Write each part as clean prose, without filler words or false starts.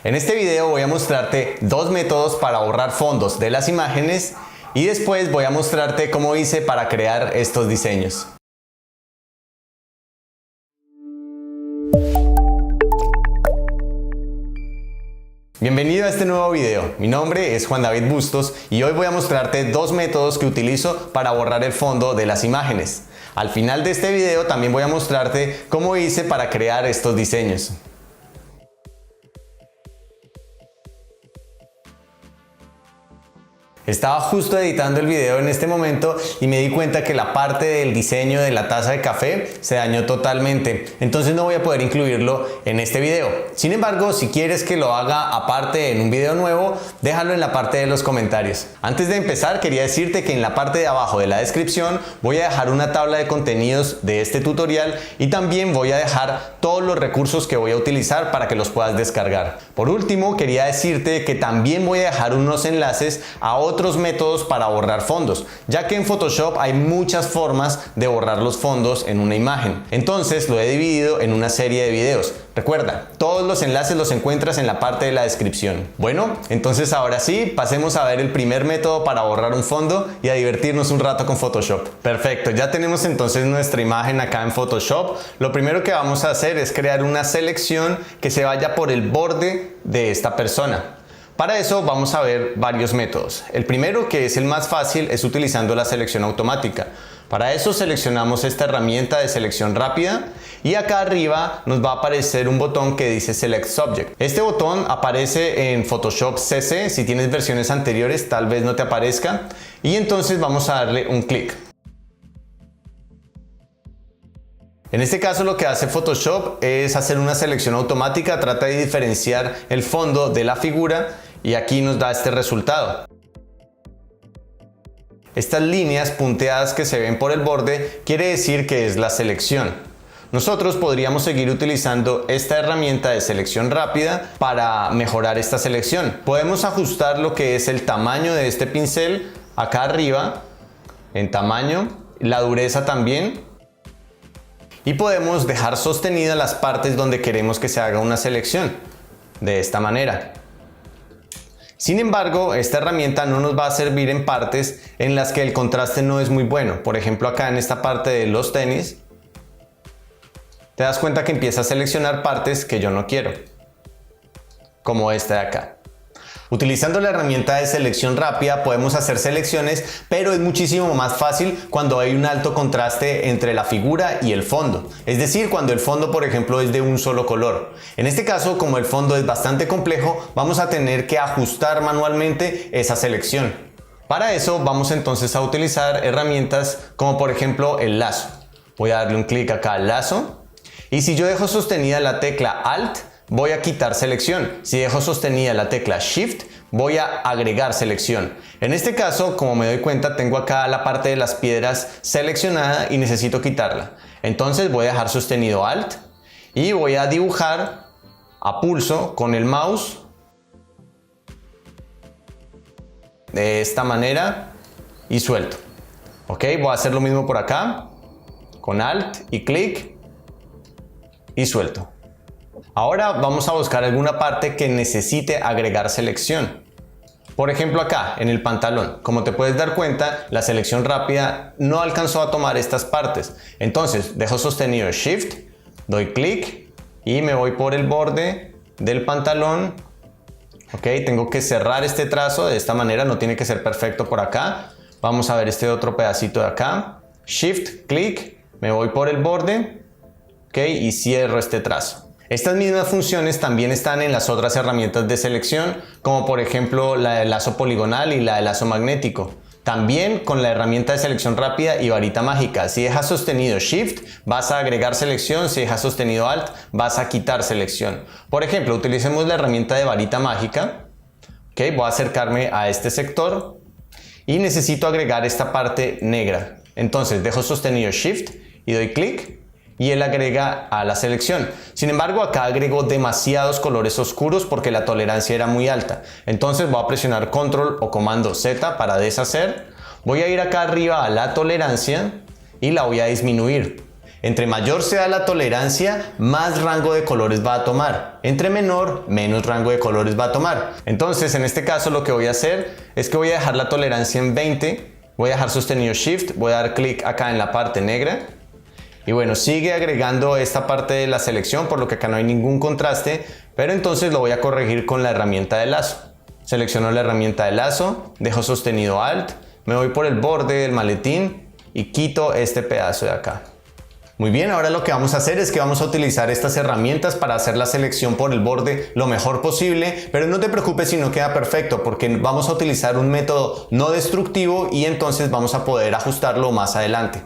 En este video voy a mostrarte dos métodos para borrar fondos de las imágenes y después voy a mostrarte cómo hice para crear estos diseños. Bienvenido a este nuevo video. Mi nombre es Juan David Bustos y hoy voy a mostrarte dos métodos que utilizo para borrar el fondo de las imágenes. Al final de este video también voy a mostrarte cómo hice para crear estos diseños. Estaba justo editando el video en este momento y me di cuenta que la parte del diseño de la taza de café se dañó totalmente, entonces no voy a poder incluirlo en este video. Sin embargo, si quieres que lo haga aparte en un video nuevo, déjalo en la parte de los comentarios. Antes de empezar, quería decirte que en la parte de abajo de la descripción voy a dejar una tabla de contenidos de este tutorial y también voy a dejar todos los recursos que voy a utilizar para que los puedas descargar. Por último, quería decirte que también voy a dejar unos enlaces a otros métodos para borrar fondos, ya que en Photoshop hay muchas formas de borrar los fondos en una imagen. Entonces lo he dividido en una serie de videos. Recuerda, todos los enlaces los encuentras en la parte de la descripción. Bueno, entonces ahora sí, pasemos a ver el primer método para borrar un fondo y a divertirnos un rato con Photoshop. Perfecto, ya tenemos entonces nuestra imagen acá en Photoshop. Lo primero que vamos a hacer es crear una selección que se vaya por el borde de esta persona. Para eso vamos a ver varios métodos. El primero, que es el más fácil, es utilizando la selección automática. Para eso seleccionamos esta herramienta de selección rápida y acá arriba nos va a aparecer un botón que dice Select Subject. Este botón aparece en Photoshop CC, si tienes versiones anteriores tal vez no te aparezca, y entonces vamos a darle un clic. En este caso lo que hace Photoshop es hacer una selección automática, trata de diferenciar el fondo de la figura y aquí nos da este resultado. Estas líneas punteadas que se ven por el borde quiere decir que es la selección. Nosotros podríamos seguir utilizando esta herramienta de selección rápida para mejorar esta selección. Podemos ajustar lo que es el tamaño de este pincel acá arriba, en tamaño, la dureza también. Y podemos dejar sostenidas las partes donde queremos que se haga una selección, de esta manera. Sin embargo, esta herramienta no nos va a servir en partes en las que el contraste no es muy bueno. Por ejemplo, acá en esta parte de los tenis, te das cuenta que empieza a seleccionar partes que yo no quiero, como esta de acá. Utilizando la herramienta de selección rápida podemos hacer selecciones, pero es muchísimo más fácil cuando hay un alto contraste entre la figura y el fondo. Es decir, cuando el fondo, por ejemplo, es de un solo color. En este caso, como el fondo es bastante complejo, vamos a tener que ajustar manualmente esa selección. Para eso vamos entonces a utilizar herramientas como por ejemplo el lazo. Voy a darle un clic acá al lazo y si yo dejo sostenida la tecla Alt, voy a quitar selección. Si dejo sostenida la tecla Shift, voy a agregar selección. En este caso, como me doy cuenta, tengo acá la parte de las piedras seleccionada y necesito quitarla. Entonces voy a dejar sostenido Alt y voy a dibujar a pulso con el mouse de esta manera y suelto. Ok, voy a hacer lo mismo por acá con Alt y clic y suelto. Ahora vamos a buscar alguna parte que necesite agregar selección. Por ejemplo acá en el pantalón, como te puedes dar cuenta, la selección rápida no alcanzó a tomar estas partes. Entonces dejo sostenido Shift, doy clic y me voy por el borde del pantalón. Ok, tengo que cerrar este trazo de esta manera, no tiene que ser perfecto por acá. Vamos a ver este otro pedacito de acá. Shift, clic, me voy por el borde, ok, y cierro este trazo. Estas mismas funciones también están en las otras herramientas de selección, como por ejemplo la de lazo poligonal y la de lazo magnético. También con la herramienta de selección rápida y varita mágica. Si dejas sostenido Shift, vas a agregar selección. Si dejas sostenido Alt, vas a quitar selección. Por ejemplo, utilicemos la herramienta de varita mágica. Okay, voy a acercarme a este sector y necesito agregar esta parte negra. Entonces dejo sostenido Shift y doy clic y él agrega a la selección. Sin embargo, acá agrego demasiados colores oscuros porque la tolerancia era muy alta. Entonces voy a presionar Control o Comando Z para deshacer. Voy a ir acá arriba a la tolerancia y la voy a disminuir. Entre mayor sea la tolerancia, más rango de colores va a tomar. Entre menor, menos rango de colores va a tomar. Entonces, en este caso lo que voy a hacer es que voy a dejar la tolerancia en 20. Voy a dejar sostenido Shift, voy a dar clic acá en la parte negra. Y bueno, sigue agregando esta parte de la selección, por lo que acá no hay ningún contraste. Pero entonces lo voy a corregir con la herramienta de lazo. Selecciono la herramienta de lazo, dejo sostenido Alt, me voy por el borde del maletín y quito este pedazo de acá. Muy bien, ahora lo que vamos a hacer es que vamos a utilizar estas herramientas para hacer la selección por el borde lo mejor posible, pero no te preocupes si no queda perfecto, porque vamos a utilizar un método no destructivo y entonces vamos a poder ajustarlo más adelante.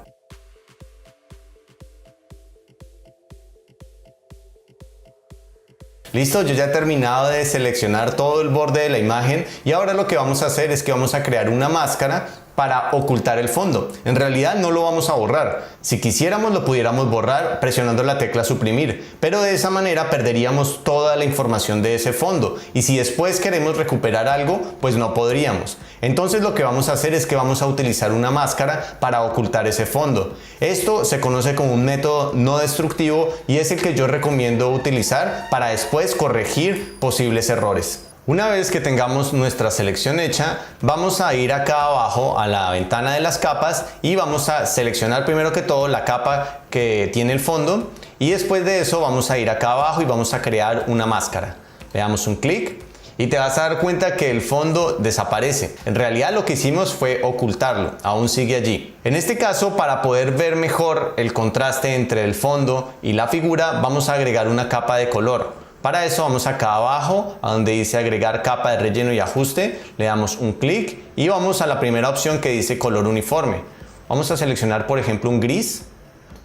Listo, yo ya he terminado de seleccionar todo el borde de la imagen y ahora lo que vamos a hacer es que vamos a crear una máscara para ocultar el fondo. En realidad no lo vamos a borrar. Si quisiéramos lo pudiéramos borrar presionando la tecla suprimir, pero de esa manera perderíamos toda la información de ese fondo y si después queremos recuperar algo, pues no podríamos. Entonces lo que vamos a hacer es que vamos a utilizar una máscara para ocultar ese fondo. Esto se conoce como un método no destructivo y es el que yo recomiendo utilizar para después corregir posibles errores. Una vez que tengamos nuestra selección hecha, vamos a ir acá abajo a la ventana de las capas y vamos a seleccionar primero que todo la capa que tiene el fondo y después de eso vamos a ir acá abajo y vamos a crear una máscara. Le damos un clic y te vas a dar cuenta que el fondo desaparece. En realidad lo que hicimos fue ocultarlo, aún sigue allí. En este caso, para poder ver mejor el contraste entre el fondo y la figura, vamos a agregar una capa de color. Para eso vamos acá abajo a donde dice agregar capa de relleno y ajuste, le damos un clic y vamos a la primera opción que dice color uniforme. Vamos a seleccionar por ejemplo un gris,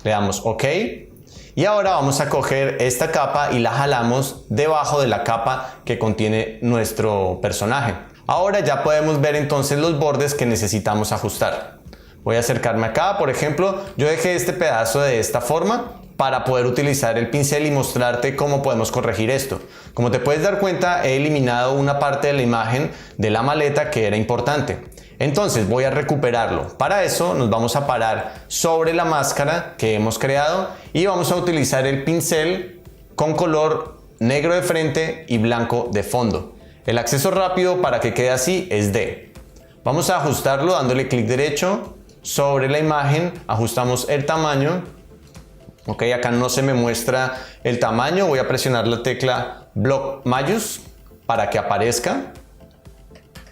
le damos OK y ahora vamos a coger esta capa y la jalamos debajo de la capa que contiene nuestro personaje. Ahora ya podemos ver entonces los bordes que necesitamos ajustar. Voy a acercarme acá, por ejemplo, yo dejé este pedazo de esta forma para poder utilizar el pincel y mostrarte cómo podemos corregir esto. Como te puedes dar cuenta, he eliminado una parte de la imagen de la maleta que era importante. Entonces voy a recuperarlo. Para eso nos vamos a parar sobre la máscara que hemos creado y vamos a utilizar el pincel con color negro de frente y blanco de fondo. El acceso rápido para que quede así es D. Vamos a ajustarlo dándole clic derecho sobre la imagen, ajustamos el tamaño. Ok, acá no se me muestra el tamaño, voy a presionar la tecla Block Mayús para que aparezca.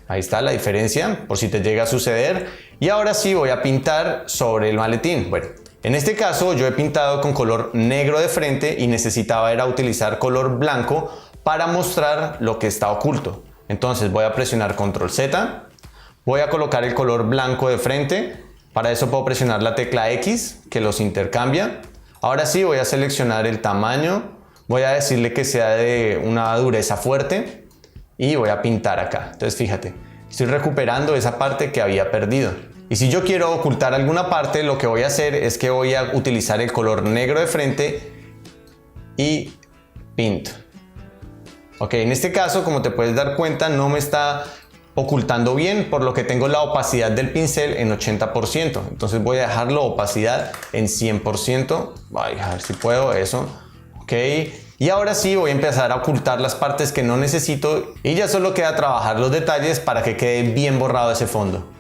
Ahí está la diferencia, por si te llega a suceder. Y ahora sí voy a pintar sobre el maletín. Bueno, en este caso yo he pintado con color negro de frente y necesitaba era utilizar color blanco para mostrar lo que está oculto. Entonces voy a presionar Control Z, voy a colocar el color blanco de frente. Para eso puedo presionar la tecla X que los intercambia. Ahora sí voy a seleccionar el tamaño, voy a decirle que sea de una dureza fuerte y voy a pintar acá. Entonces fíjate, estoy recuperando esa parte que había perdido. Y si yo quiero ocultar alguna parte, lo que voy a hacer es que voy a utilizar el color negro de frente y pinto. Ok, en este caso, como te puedes dar cuenta, no me está ocultando bien, por lo que tengo la opacidad del pincel en 80%. Entonces voy a dejarlo opacidad en 100%. Voy a ver si puedo eso. Ok. Y ahora sí voy a empezar a ocultar las partes que no necesito y ya solo queda trabajar los detalles para que quede bien borrado ese fondo.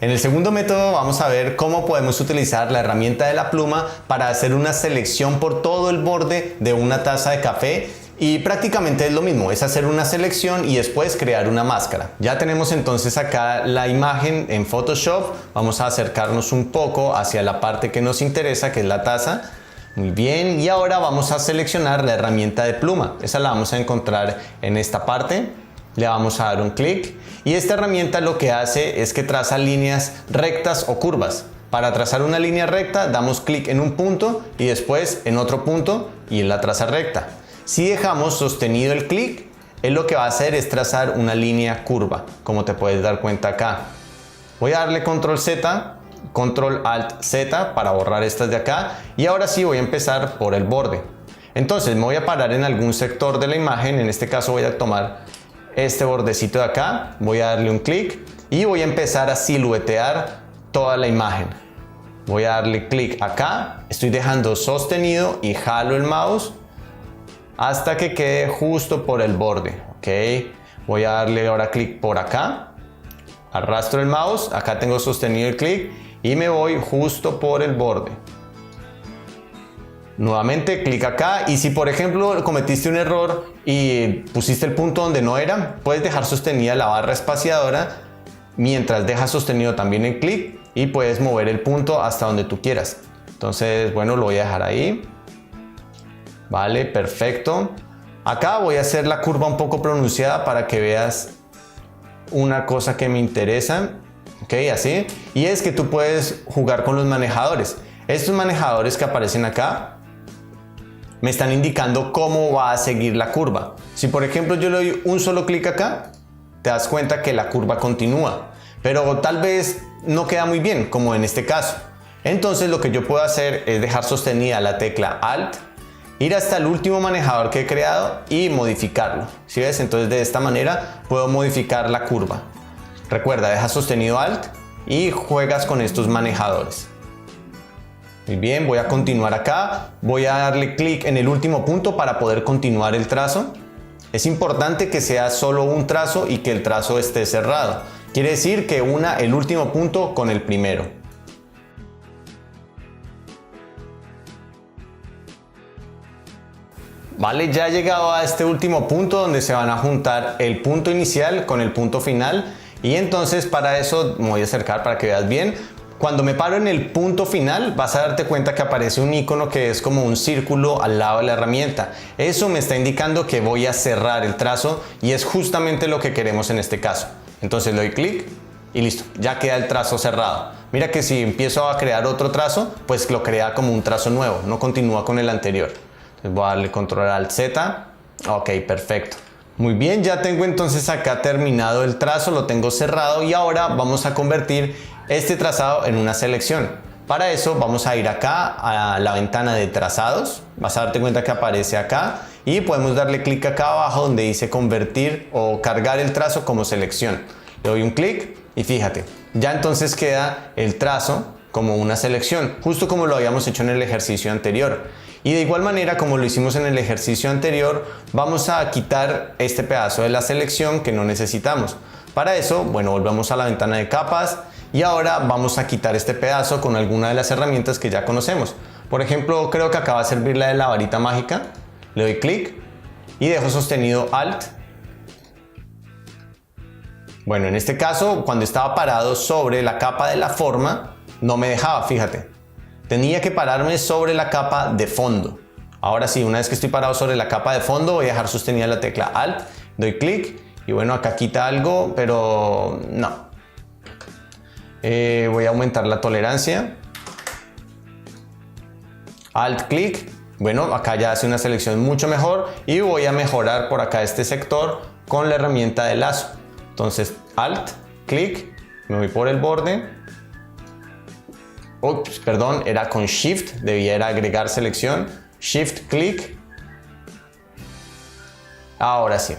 En el segundo método vamos a ver cómo podemos utilizar la herramienta de la pluma para hacer una selección por todo el borde de una taza de café y prácticamente es lo mismo, es hacer una selección y después crear una máscara. Ya tenemos entonces acá la imagen en Photoshop, vamos a acercarnos un poco hacia la parte que nos interesa, que es la taza. Muy bien, y ahora vamos a seleccionar la herramienta de pluma, esa la vamos a encontrar en esta parte. Le vamos a dar un clic y esta herramienta lo que hace es que traza líneas rectas o curvas. Para trazar una línea recta damos clic en un punto y después en otro punto y en la traza recta. Si dejamos sostenido el clic, él lo que va a hacer es trazar una línea curva, como te puedes dar cuenta acá. Voy a darle Control Z, Control Alt Z para borrar estas de acá y ahora sí voy a empezar por el borde. Entonces me voy a parar en algún sector de la imagen, en este caso voy a tomar este bordecito de acá, voy a darle un clic y voy a empezar a siluetear toda la imagen. Voy a darle clic acá, estoy dejando sostenido y jalo el mouse hasta que quede justo por el borde. Ok, voy a darle ahora clic por acá, arrastro el mouse, acá tengo sostenido el clic y me voy justo por el borde. Nuevamente clic acá, y si por ejemplo cometiste un error y pusiste el punto donde no era, puedes dejar sostenida la barra espaciadora mientras dejas sostenido también el clic y puedes mover el punto hasta donde tú quieras. Entonces, bueno, lo voy a dejar ahí. Vale, perfecto. Acá voy a hacer la curva un poco pronunciada para que veas una cosa que me interesa. Ok, así. Y es que tú puedes jugar con los manejadores. Estos manejadores que aparecen acá me están indicando cómo va a seguir la curva. Si por ejemplo yo le doy un solo clic acá, te das cuenta que la curva continúa, pero tal vez no queda muy bien, como en este caso. Entonces lo que yo puedo hacer es dejar sostenida la tecla Alt, ir hasta el último manejador que he creado y modificarlo. ¿Sí ves? Entonces de esta manera puedo modificar la curva. Recuerda, deja sostenido Alt y juegas con estos manejadores. Muy bien, voy a continuar acá, voy a darle clic en el último punto para poder continuar el trazo. Es importante que sea solo un trazo y que el trazo esté cerrado. Quiere decir que una el último punto con el primero. Vale, ya he llegado a este último punto donde se van a juntar el punto inicial con el punto final, y entonces para eso me voy a acercar para que veas bien. Cuando me paro en el punto final, vas a darte cuenta que aparece un icono que es como un círculo al lado de la herramienta. Eso me está indicando que voy a cerrar el trazo y es justamente lo que queremos en este caso. Entonces le doy clic y listo, ya queda el trazo cerrado. Mira que si empiezo a crear otro trazo, pues lo crea como un trazo nuevo, no continúa con el anterior. Entonces voy a darle control alt Z. Ok, perfecto. Muy bien, ya tengo entonces acá terminado el trazo, lo tengo cerrado, y ahora vamos a convertir este trazado en una selección. Para eso vamos a ir acá a la ventana de trazados, vas a darte cuenta que aparece acá y podemos darle clic acá abajo donde dice convertir o cargar el trazo como selección. Le doy un clic y fíjate, ya entonces queda el trazo como una selección, justo como lo habíamos hecho en el ejercicio anterior. Y de igual manera como lo hicimos en el ejercicio anterior, vamos a quitar este pedazo de la selección que no necesitamos. Para eso, bueno, volvemos a la ventana de capas y ahora vamos a quitar este pedazo con alguna de las herramientas que ya conocemos. Por ejemplo, creo que acá va a servir la de la varita mágica. Le doy clic y dejo sostenido Alt. Bueno, en este caso, cuando estaba parado sobre la capa de la forma, no me dejaba, fíjate. Tenía que pararme sobre la capa de fondo. Ahora sí, una vez que estoy parado sobre la capa de fondo, voy a dejar sostenida la tecla Alt, doy clic y bueno, acá quita algo, pero no. Voy a aumentar la tolerancia. Alt clic. Bueno, acá ya hace una selección mucho mejor y voy a mejorar por acá este sector con la herramienta de lazo. Entonces Alt clic, me voy por el borde. Ups, perdón, era con Shift, debiera agregar selección. Shift clic. Ahora sí.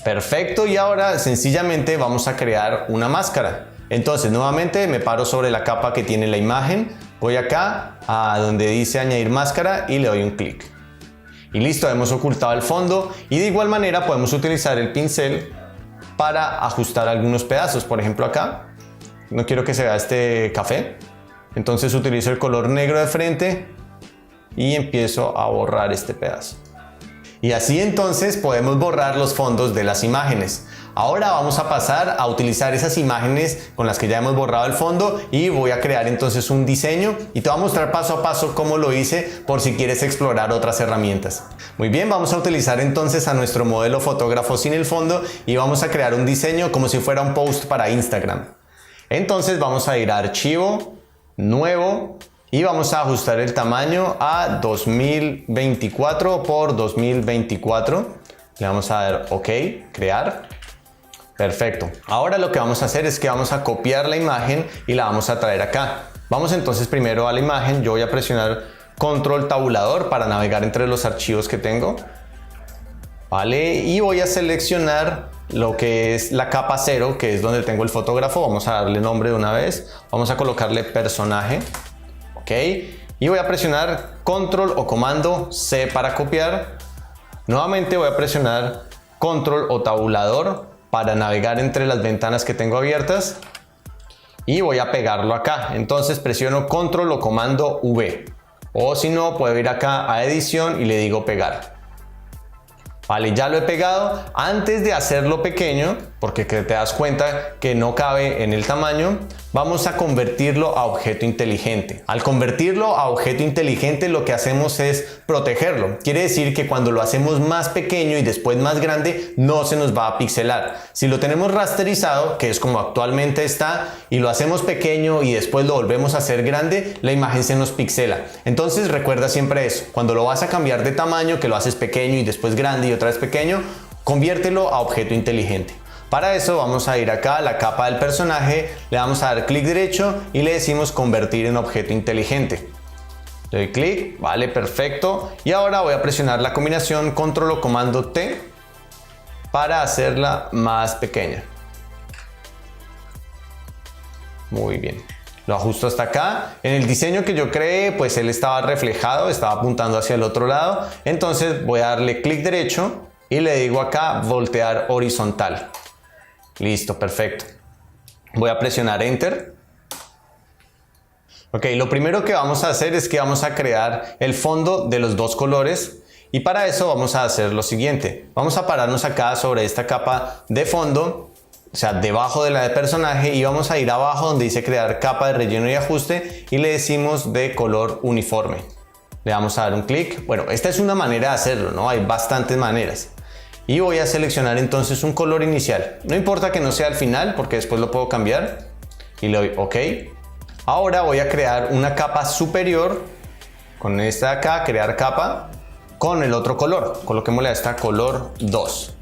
Perfecto, y ahora sencillamente vamos a crear una máscara. Entonces nuevamente me paro sobre la capa que tiene la imagen, voy acá a donde dice añadir máscara y le doy un clic. Y listo, hemos ocultado el fondo, y de igual manera podemos utilizar el pincel para ajustar algunos pedazos. Por ejemplo acá, no quiero que se vea este café, entonces utilizo el color negro de frente y empiezo a borrar este pedazo. Y así entonces podemos borrar los fondos de las imágenes. Ahora vamos a pasar a utilizar esas imágenes con las que ya hemos borrado el fondo y voy a crear entonces un diseño y te voy a mostrar paso a paso cómo lo hice por si quieres explorar otras herramientas. Muy bien, vamos a utilizar entonces a nuestro modelo fotógrafo sin el fondo y vamos a crear un diseño como si fuera un post para Instagram. Entonces vamos a ir a archivo, nuevo, y vamos a ajustar el tamaño a 2024 por 2024. Le vamos a dar OK, crear. Perfecto. Ahora lo que vamos a hacer es que vamos a copiar la imagen y la vamos a traer acá. Vamos entonces primero a la imagen. Yo voy a presionar control tabulador para navegar entre los archivos que tengo. ¿vale? Y voy a seleccionar lo que es la capa 0, que es donde tengo el fotógrafo. Vamos a darle nombre de una vez. Vamos a colocarle personaje, ¿ok? Y voy a presionar control o comando C para copiar. Nuevamente voy a presionar control o tabulador para navegar entre las ventanas que tengo abiertas. Y voy a pegarlo acá. Entonces presiono control o comando V. O si no, puedo ir acá a edición y le digo pegar. Vale, ya lo he pegado. Antes de hacerlo pequeño, porque te das cuenta que no cabe en el tamaño, vamos a convertirlo a objeto inteligente. Al convertirlo a objeto inteligente, lo que hacemos es protegerlo. Quiere decir que cuando lo hacemos más pequeño y después más grande, no se nos va a pixelar. Si lo tenemos rasterizado, que es como actualmente está, y lo hacemos pequeño y después lo volvemos a hacer grande, la imagen se nos pixela. Entonces recuerda siempre eso. Cuando lo vas a cambiar de tamaño, que lo haces pequeño y después grande y otra vez pequeño, conviértelo a objeto inteligente. Para eso vamos a ir acá a la capa del personaje, le vamos a dar clic derecho y le decimos convertir en objeto inteligente. Le doy clic, vale, perfecto. Y ahora voy a presionar la combinación control o comando T para hacerla más pequeña. Muy bien. Lo ajusto hasta acá. En el diseño que yo creé, pues él estaba reflejado, estaba apuntando hacia el otro lado. Entonces voy a darle clic derecho y le digo acá voltear horizontal. Listo, perfecto. Voy a presionar Enter. Ok, lo primero que vamos a hacer es que vamos a crear el fondo de los dos colores. Y para eso vamos a hacer lo siguiente. Vamos a pararnos acá sobre esta capa de fondo, o sea, debajo de la de personaje, y vamos a ir abajo donde dice crear capa de relleno y ajuste y le decimos de color uniforme. Le vamos a dar un clic. Bueno, esta es una manera de hacerlo, ¿no? Hay bastantes maneras. Y voy a seleccionar entonces un color inicial. No importa que no sea al final porque después lo puedo cambiar. Y le doy OK. Ahora voy a crear una capa superior con esta de acá, crear capa con el otro color. Coloquémosle a esta color 2.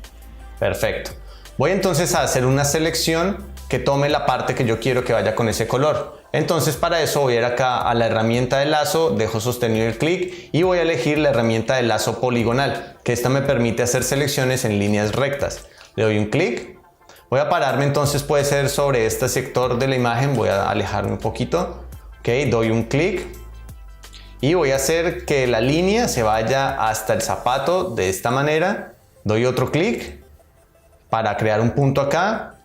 Perfecto. Voy entonces a hacer una selección que tome la parte que yo quiero que vaya con ese color. Entonces para eso voy a ir acá a la herramienta de lazo, dejo sostenido el clic y voy a elegir la herramienta de lazo poligonal, que esta me permite hacer selecciones en líneas rectas. Le doy un clic. Voy a pararme entonces, puede ser sobre este sector de la imagen, voy a alejarme un poquito. Ok, doy un clic y voy a hacer que la línea se vaya hasta el zapato de esta manera. Doy otro clic para crear un punto acá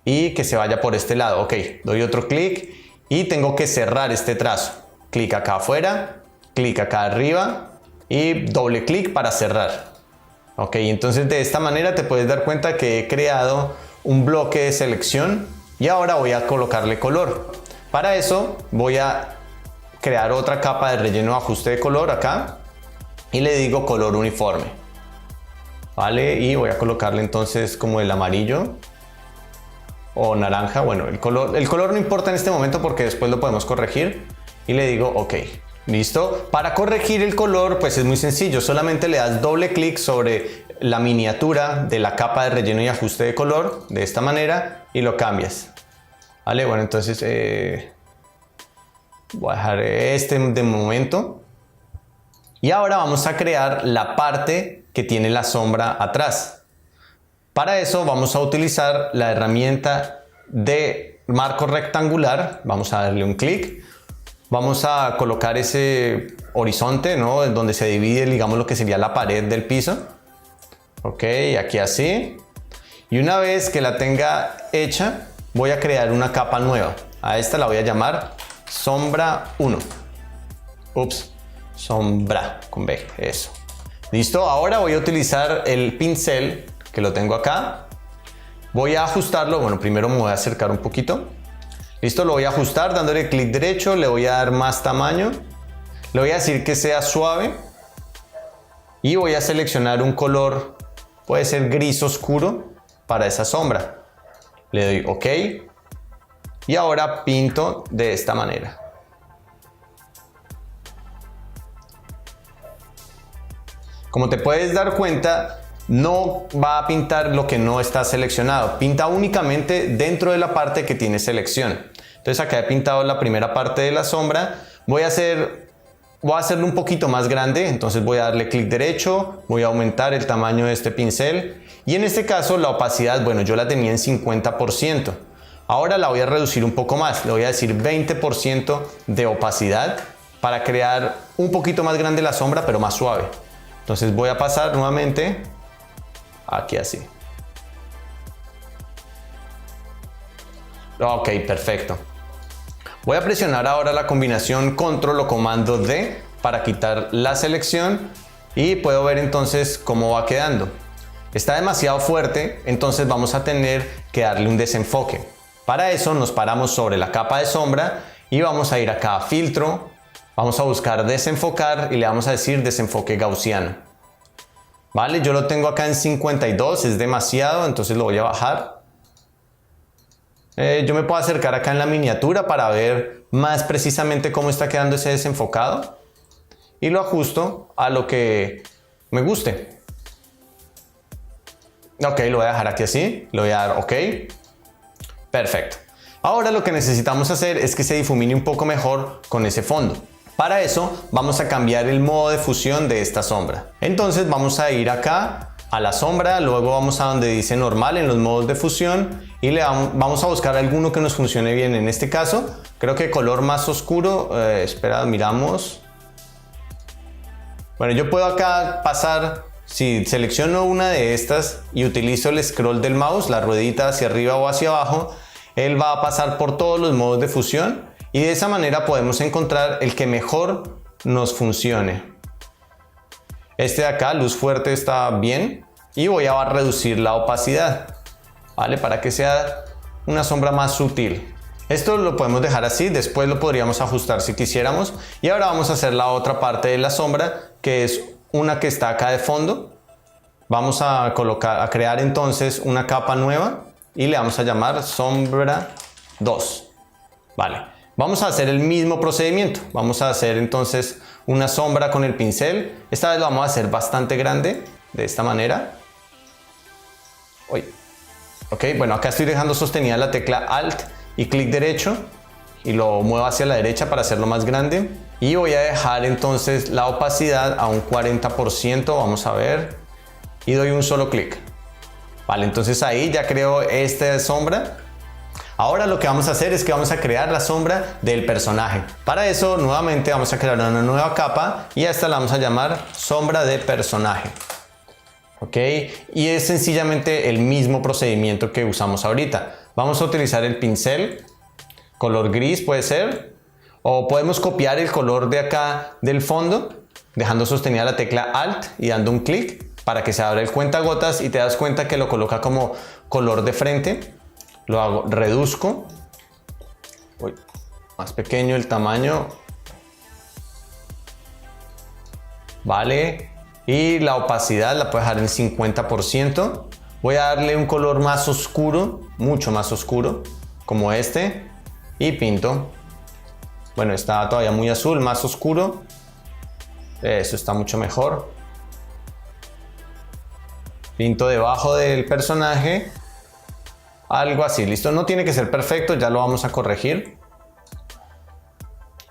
y que se vaya por este lado. Ok, doy otro clic y tengo que cerrar este trazo. Clic acá afuera, clic acá arriba y doble clic para cerrar. Ok, entonces de esta manera te puedes dar cuenta que he creado un bloque de selección y ahora voy a colocarle color. Para eso voy a crear otra capa de relleno ajuste de color acá y le digo color uniforme. Vale, y voy a colocarle entonces como el amarillo o naranja. Bueno, el color no importa en este momento porque después lo podemos corregir y le digo OK. Listo. Para corregir el color pues es muy sencillo, solamente le das doble clic sobre la miniatura de la capa de relleno y ajuste de color de esta manera y lo cambias. Vale, bueno, entonces voy a dejar este de momento y ahora vamos a crear la parte que tiene la sombra atrás. Para eso vamos a utilizar la herramienta de marco rectangular. Vamos a darle un clic. Vamos a colocar ese horizonte, ¿no? Donde se divide, digamos, lo que sería la pared del piso. Ok, aquí así. Y una vez que la tenga hecha, voy a crear una capa nueva. A esta la voy a llamar sombra 1. Ups, sombra con B, eso. Listo, ahora voy a utilizar el pincel que lo tengo acá. Voy a ajustarlo. Bueno, primero me voy a acercar un poquito. Listo, lo voy a ajustar dándole clic derecho, le voy a dar más tamaño, le voy a decir que sea suave y voy a seleccionar un color, puede ser gris oscuro para esa sombra. Le doy OK y ahora pinto de esta manera. Como te puedes dar cuenta, no va a pintar lo que no está seleccionado, pinta únicamente dentro de la parte que tiene selección. Entonces acá he pintado la primera parte de la sombra. Voy a hacer Voy a hacerlo un poquito más grande, entonces voy a darle clic derecho, voy a aumentar el tamaño de este pincel y en este caso la opacidad, bueno, yo la tenía en 50%. Ahora la voy a reducir un poco más, le voy a decir 20% de opacidad para crear un poquito más grande la sombra pero más suave. Entonces voy a pasar nuevamente aquí así. Ok, perfecto. Voy a presionar ahora la combinación control o comando D para quitar la selección y puedo ver entonces cómo va quedando. Está demasiado fuerte, entonces vamos a tener que darle un desenfoque. Para eso nos paramos sobre la capa de sombra y vamos a ir acá a filtro, vamos a buscar desenfocar y le vamos a decir desenfoque gaussiano. Vale, yo lo tengo acá en 52, es demasiado, entonces lo voy a bajar. Yo me puedo acercar acá en la miniatura para ver más precisamente cómo está quedando ese desenfocado y lo ajusto a lo que me guste. Ok, lo voy a dejar aquí así, le voy a dar ok. Perfecto. Ahora lo que necesitamos hacer es que se difumine un poco mejor con ese fondo. Para eso vamos a cambiar el modo de fusión de esta sombra. Entonces vamos a ir acá a la sombra, luego vamos a donde dice normal en los modos de fusión y vamos a buscar alguno que nos funcione bien. En este caso creo que color más oscuro, espera, miramos. Bueno, yo puedo acá pasar, si selecciono una de estas y utilizo el scroll del mouse, la ruedita hacia arriba o hacia abajo, él va a pasar por todos los modos de fusión y de esa manera podemos encontrar el que mejor nos funcione. Este de acá, luz fuerte, está bien y voy a reducir la opacidad, ¿vale? Para que sea una sombra más sutil. Esto lo podemos dejar así, después lo podríamos ajustar si quisiéramos. Y ahora vamos a hacer la otra parte de la sombra, que es una que está acá de fondo. Vamos a crear entonces una capa nueva y le vamos a llamar sombra 2. Vale, vamos a hacer el mismo procedimiento. Vamos a hacer entonces una sombra con el pincel. Esta vez lo vamos a hacer bastante grande, de esta manera. Uy. Ok, bueno, acá estoy dejando sostenida la tecla Alt y clic derecho y lo muevo hacia la derecha para hacerlo más grande. Y voy a dejar entonces la opacidad a un 40%, vamos a ver, y doy un solo clic. Vale, entonces ahí ya creo esta sombra. Ahora lo que vamos a hacer es que vamos a crear la sombra del personaje. Para eso nuevamente vamos a crear una nueva capa y a esta la vamos a llamar sombra de personaje. Ok, y es sencillamente el mismo procedimiento que usamos ahorita. Vamos a utilizar el pincel, color gris puede ser, o podemos copiar el color de acá del fondo, dejando sostenida la tecla Alt y dando un clic para que se abra el cuentagotas y te das cuenta que lo coloca como color de frente. Lo hago, reduzco, uy, más pequeño el tamaño, vale, y la opacidad la puedo dejar en 50%. Voy a darle un color más oscuro, mucho más oscuro, como este, y pinto. Bueno, está todavía muy azul, más oscuro. Eso está mucho mejor. Pinto debajo del personaje. Algo así, listo. No tiene que ser perfecto, ya lo vamos a corregir.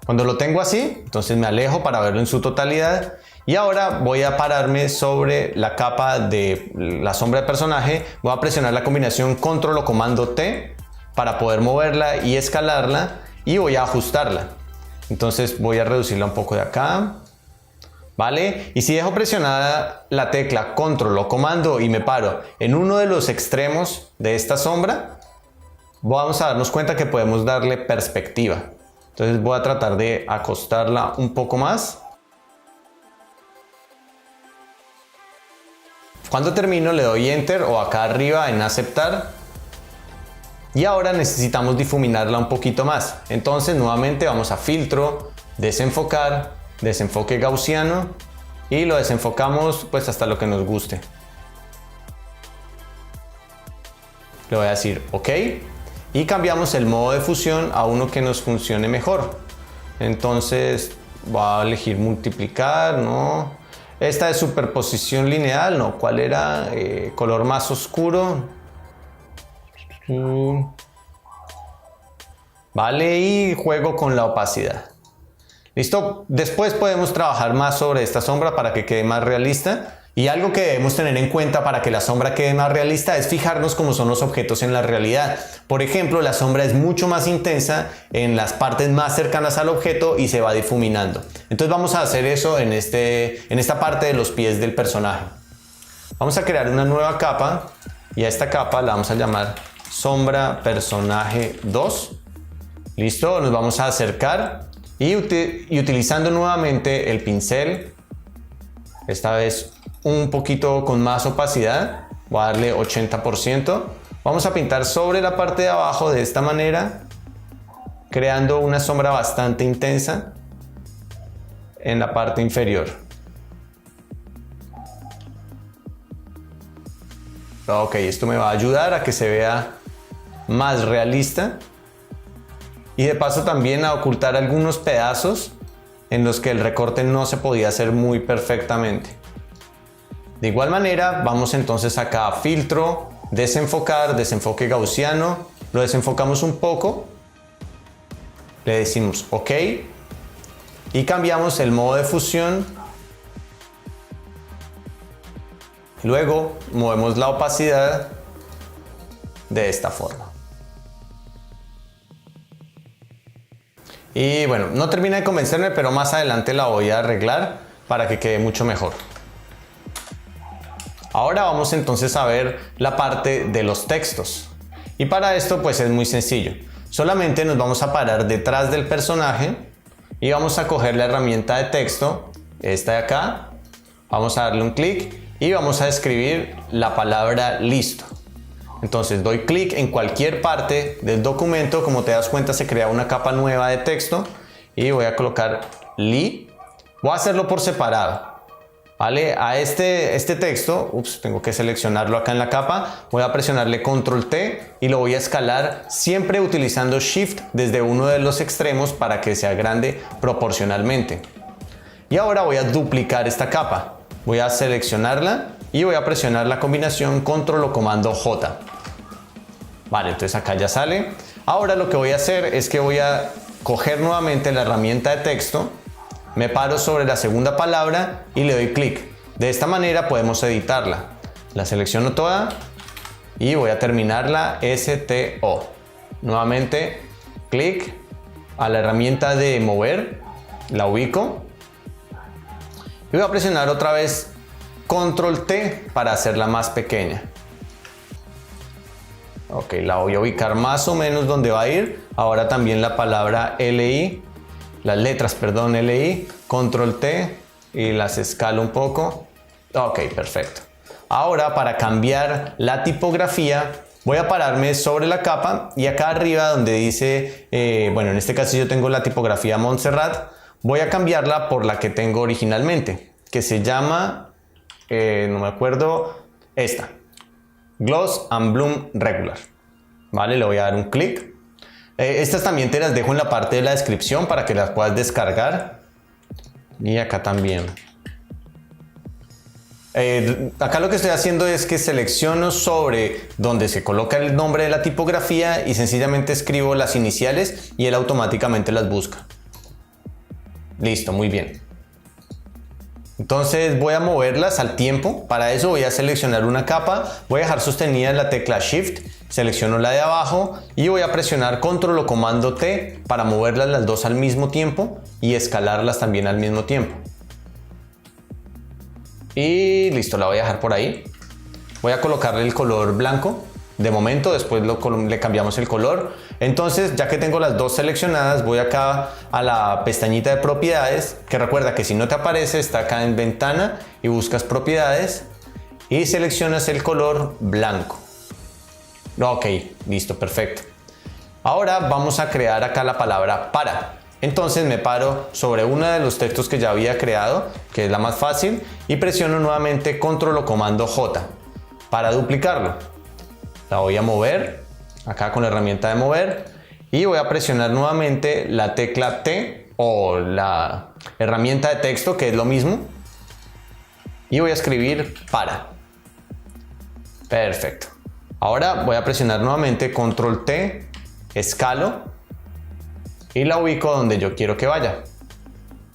Cuando lo tengo así, entonces me alejo para verlo en su totalidad. Y ahora voy a pararme sobre la capa de la sombra de personaje. Voy a presionar la combinación control o comando T para poder moverla y escalarla. Y voy a ajustarla. Entonces voy a reducirla un poco de acá. ¿Vale? Y si dejo presionada la tecla control o comando y me paro en uno de los extremos de esta sombra, vamos a darnos cuenta que podemos darle perspectiva. Entonces voy a tratar de acostarla un poco más. Cuando termino le doy enter o acá arriba en aceptar. Y ahora necesitamos difuminarla un poquito más. Entonces nuevamente vamos a filtro, desenfocar, desenfoque gaussiano y lo desenfocamos pues hasta lo que nos guste. Le voy a decir OK y cambiamos el modo de fusión a uno que nos funcione mejor. Entonces voy a elegir multiplicar, no. Esta de superposición lineal, no. ¿Cuál era? Color más oscuro. Vale, y juego con la opacidad. ¿Listo? Después podemos trabajar más sobre esta sombra para que quede más realista. Y algo que debemos tener en cuenta para que la sombra quede más realista es fijarnos cómo son los objetos en la realidad. Por ejemplo, la sombra es mucho más intensa en las partes más cercanas al objeto y se va difuminando. Entonces vamos a hacer eso en esta parte de los pies del personaje. Vamos a crear una nueva capa y a esta capa la vamos a llamar sombra personaje 2. ¿Listo? Nos vamos a acercar y utilizando nuevamente el pincel, esta vez un poquito con más opacidad, voy a darle 80%. Vamos a pintar sobre la parte de abajo de esta manera, creando una sombra bastante intensa en la parte inferior. Ok, esto me va a ayudar a que se vea más realista y de paso también a ocultar algunos pedazos en los que el recorte no se podía hacer muy perfectamente. De igual manera, vamos entonces acá a filtro, desenfocar, desenfoque gaussiano, lo desenfocamos un poco, le decimos OK y cambiamos el modo de fusión. Luego movemos la opacidad de esta forma. Y bueno, no termina de convencerme, pero más adelante la voy a arreglar para que quede mucho mejor. Ahora vamos entonces a ver la parte de los textos. Y para esto pues es muy sencillo. Solamente nos vamos a parar detrás del personaje y vamos a coger la herramienta de texto, esta de acá. Vamos a darle un clic y vamos a escribir la palabra listo. Entonces doy clic en cualquier parte del documento. Como te das cuenta, se crea una capa nueva de texto y voy a colocar li. Voy a hacerlo por separado. ¿Vale? A este texto, tengo que seleccionarlo acá en la capa, voy a presionarle Control T y lo voy a escalar siempre utilizando Shift desde uno de los extremos para que se agrande proporcionalmente. Y ahora voy a duplicar esta capa, voy a seleccionarla y voy a presionar la combinación Control o Comando J. Vale, entonces acá ya sale. Ahora lo que voy a hacer es que voy a coger nuevamente la herramienta de texto, me paro sobre la segunda palabra y le doy clic. De esta manera podemos editarla. La selecciono toda y voy a terminarla STO. Nuevamente clic a la herramienta de mover, la ubico y voy a presionar otra vez Control T para hacerla más pequeña. Ok, la voy a ubicar más o menos donde va a ir. Ahora también la palabra LI. Las letras, perdón, LI, Control T y las escalo un poco. Ok, perfecto. Ahora para cambiar la tipografía voy a pararme sobre la capa y acá arriba donde dice, bueno, en este caso yo tengo la tipografía Montserrat, voy a cambiarla por la que tengo originalmente, que se llama, no me acuerdo, esta, Gloss and Bloom Regular. Vale, le voy a dar un clic. Estas también te las dejo en la parte de la descripción para que las puedas descargar. Y acá también. Acá lo que estoy haciendo es que selecciono sobre donde se coloca el nombre de la tipografía y sencillamente escribo las iniciales y él automáticamente las busca. Listo, muy bien. Entonces voy a moverlas al tiempo. Para eso voy a seleccionar una capa, voy a dejar sostenida la tecla Shift, selecciono la de abajo y voy a presionar Control o Comando T para moverlas las dos al mismo tiempo y escalarlas también al mismo tiempo. Y listo, la voy a dejar por ahí. Voy a colocarle el color blanco. De momento, después le cambiamos el color. Entonces, ya que tengo las dos seleccionadas, voy acá a la pestañita de propiedades, que recuerda que si no te aparece, está acá en ventana y buscas propiedades y seleccionas el color blanco. Ok, listo, perfecto. Ahora vamos a crear acá la palabra para. Entonces me paro sobre uno de los textos que ya había creado, que es la más fácil, y presiono nuevamente Control o Comando J para duplicarlo. La voy a mover acá con la herramienta de mover y voy a presionar nuevamente la tecla T o la herramienta de texto, que es lo mismo, y voy a escribir para. Perfecto. Ahora voy a presionar nuevamente Control T, escalo y la ubico donde yo quiero que vaya.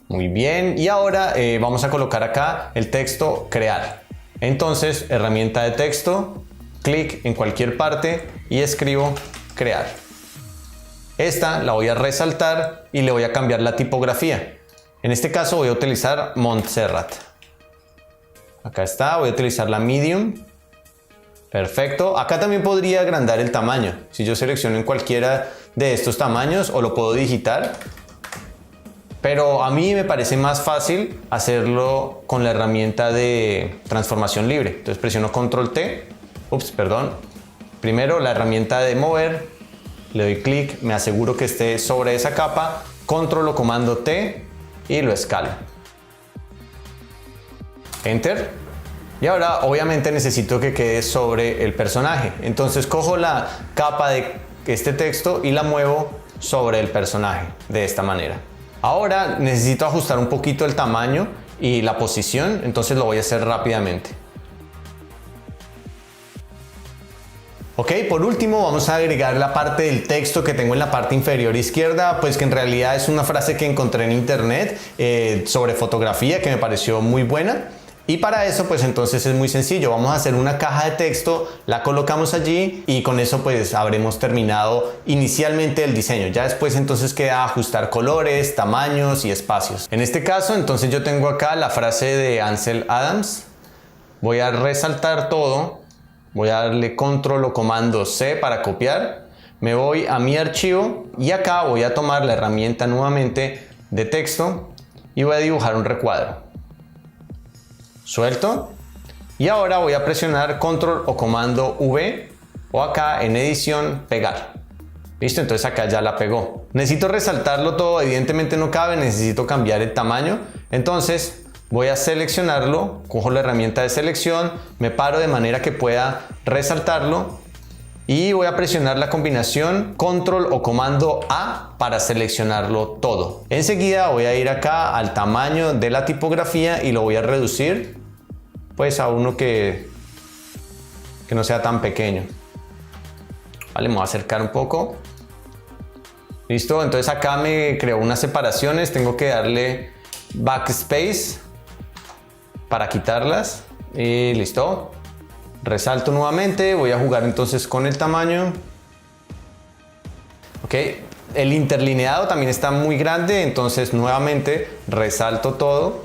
Muy bien, y ahora vamos a colocar acá el texto crear. Entonces, herramienta de texto, clic en cualquier parte y escribo crear. Esta la voy a resaltar y le voy a cambiar la tipografía. En este caso voy a utilizar Montserrat. Acá está, voy a utilizar la medium. Perfecto. Acá también podría agrandar el tamaño. Si yo selecciono en cualquiera de estos tamaños o lo puedo digitar. Pero a mí me parece más fácil hacerlo con la herramienta de transformación libre. Entonces presiono Control T. Primero la herramienta de mover. Le doy clic, me aseguro que esté sobre esa capa. Control o comando T y lo escalo. Enter. Y ahora obviamente necesito que quede sobre el personaje. Entonces cojo la capa de este texto y la muevo sobre el personaje de esta manera. Ahora necesito ajustar un poquito el tamaño y la posición, entonces lo voy a hacer rápidamente. Ok, por último vamos a agregar la parte del texto que tengo en la parte inferior izquierda, pues que en realidad es una frase que encontré en internet sobre fotografía que me pareció muy buena. Y para eso pues entonces es muy sencillo, vamos a hacer una caja de texto, la colocamos allí y con eso pues habremos terminado inicialmente el diseño. Ya después entonces queda ajustar colores, tamaños y espacios. En este caso entonces yo tengo acá la frase de Ansel Adams, voy a resaltar todo, voy a darle control o comando C para copiar, me voy a mi archivo y acá voy a tomar la herramienta nuevamente de texto y voy a dibujar un recuadro. Suelto y ahora voy a presionar control o comando V o acá en edición pegar. Listo, entonces acá ya la pegó. Necesito resaltarlo todo, evidentemente no cabe, necesito cambiar el tamaño. Entonces voy a seleccionarlo, cojo la herramienta de selección, me paro de manera que pueda resaltarlo y voy a presionar la combinación control o comando A para seleccionarlo todo. Enseguida voy a ir acá al tamaño de la tipografía y lo voy a reducir pues a uno que no sea tan pequeño. Vale, me voy a acercar un poco. Listo, entonces acá me creó unas separaciones, tengo que darle backspace para quitarlas y listo. Resalto nuevamente, voy a jugar entonces con el tamaño. Ok, el interlineado también está muy grande, entonces nuevamente resalto todo.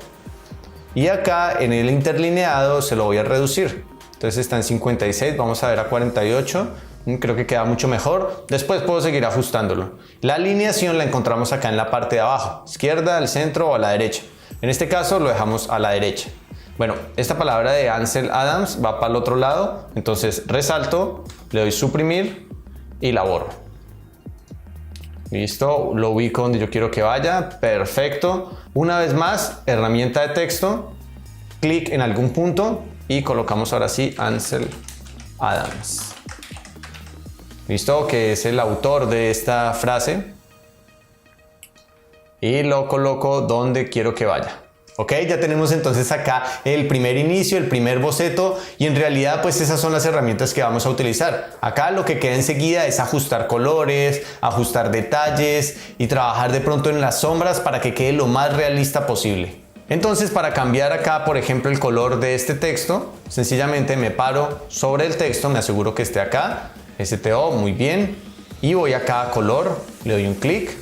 Y acá en el interlineado se lo voy a reducir. Entonces está en 56, vamos a ver a 48. Creo que queda mucho mejor. Después puedo seguir ajustándolo. La alineación la encontramos acá en la parte de abajo. Izquierda, al centro o a la derecha. En este caso lo dejamos a la derecha. Bueno, esta palabra de Ansel Adams va para el otro lado, entonces resalto, le doy suprimir y la borro. Listo, lo ubico donde yo quiero que vaya, perfecto. Una vez más, herramienta de texto, clic en algún punto y colocamos ahora sí Ansel Adams. Listo, que es el autor de esta frase. Y lo coloco donde quiero que vaya. Ok, ya tenemos entonces acá el primer inicio, el primer boceto y en realidad pues esas son las herramientas que vamos a utilizar. Acá lo que queda enseguida es ajustar colores, ajustar detalles y trabajar de pronto en las sombras para que quede lo más realista posible. Entonces para cambiar acá por ejemplo el color de este texto, sencillamente me paro sobre el texto, me aseguro que esté acá, STO, muy bien, y voy acá a color, le doy un clic.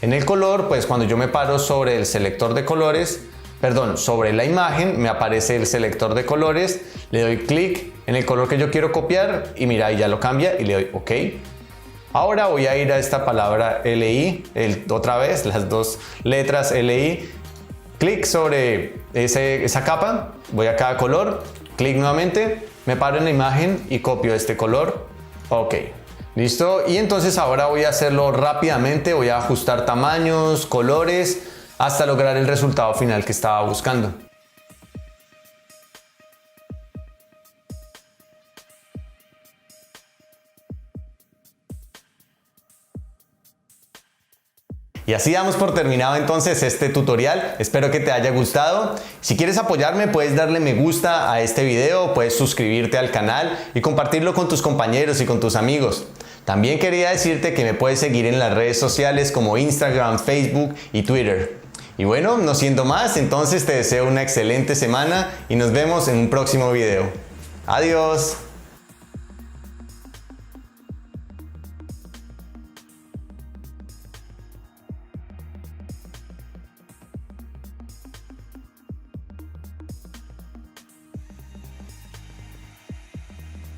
En el color, pues cuando yo me paro sobre el selector de colores, sobre la imagen, me aparece el selector de colores, le doy clic en el color que yo quiero copiar y mira, ahí ya lo cambia y le doy OK. Ahora voy a ir a esta palabra LI, otra vez, las dos letras LI, clic sobre esa capa, voy acá a color, clic nuevamente, me paro en la imagen y copio este color, OK. Listo, y entonces ahora voy a hacerlo rápidamente, voy a ajustar tamaños, colores, hasta lograr el resultado final que estaba buscando. Y así damos por terminado entonces este tutorial, espero que te haya gustado. Si quieres apoyarme puedes darle me gusta a este video, puedes suscribirte al canal y compartirlo con tus compañeros y con tus amigos. También quería decirte que me puedes seguir en las redes sociales como Instagram, Facebook y Twitter. Y bueno, no siendo más, entonces te deseo una excelente semana y nos vemos en un próximo video. Adiós.